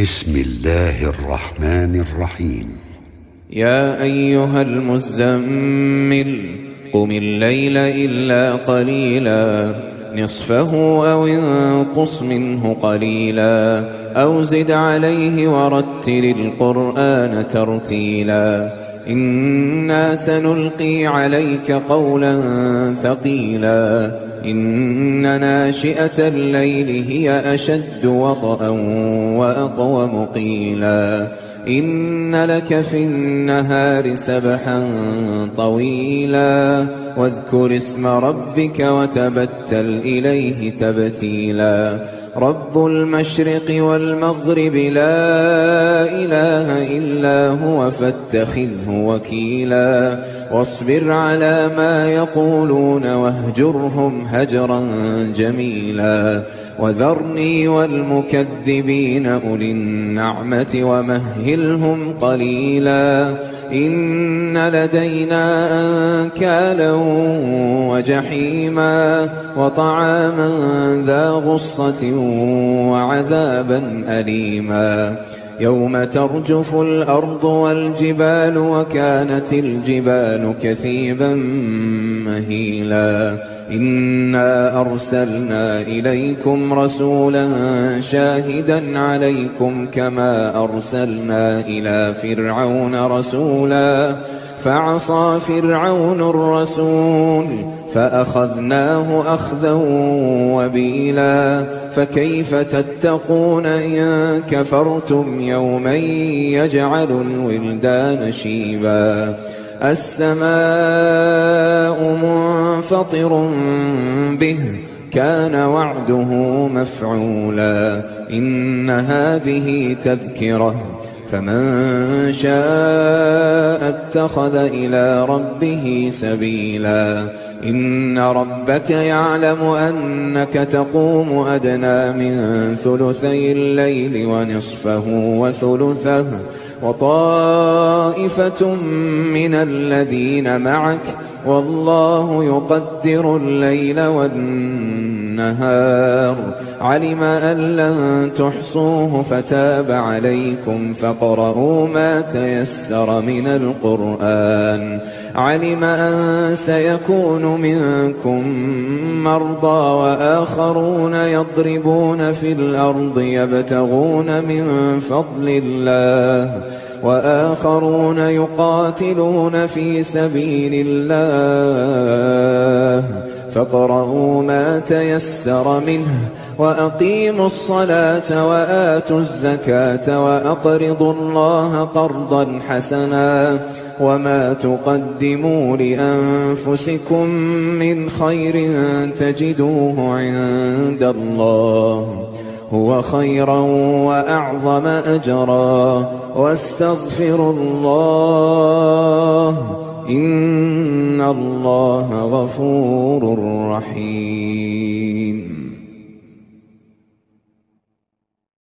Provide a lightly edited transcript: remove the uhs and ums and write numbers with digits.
بسم الله الرحمن الرحيم. يا أيها المزمل قم الليل إلا قليلا نصفه أو انقص منه قليلا أو زد عليه ورتل القرآن ترتيلا إنا سنلقي عليك قولا ثقيلا إن ناشئة الليل هي أشد وطئا وأقوم قيلا إن لك في النهار سبحا طويلا واذكر اسم ربك وتبتل إليه تبتيلا رب المشرق والمغرب لا إله إلا هو فاتخذه وكيلا واصبر على ما يقولون واهجرهم هجرا جميلا وذرني والمكذبين أولي النعمة ومهلهم قليلا إن لدينا أنكالا وجحيما وطعاما ذا غصة وعذابا أليما يوم ترجف الأرض والجبال وكانت الجبال كثيبا مهيلا إنا أرسلنا إليكم رسولا شاهدا عليكم كما أرسلنا إلى فرعون رسولا فعصى فرعون الرسول فأخذناه أخذا وبيلا فكيف تتقون إن كفرتم يوما يجعل الولدان شيبا السماء منفطر به كان وعده مفعولا إن هذه تذكرة فمن شاء اتخذ إلى ربه سبيلا إن ربك يعلم أنك تقوم أدنى من ثلثي الليل ونصفه وثلثه وطائفة من الذين معك والله يقدر الليل والنهار علم أن لن تحصوه فتاب عليكم فاقرؤوا ما تيسر من القرآن علم أن سيكون منكم مرضى وآخرون يضربون في الأرض يبتغون من فضل الله وآخرون يقاتلون في سبيل الله فاقرؤوا ما تيسر منه وأقيموا الصلاة وآتوا الزكاة وأقرضوا الله قرضا حسنا وما تقدموا لأنفسكم من خير تجدوه عند الله هو خيرا وأعظم أجرا واستغفروا الله إن الله غفور رحيم.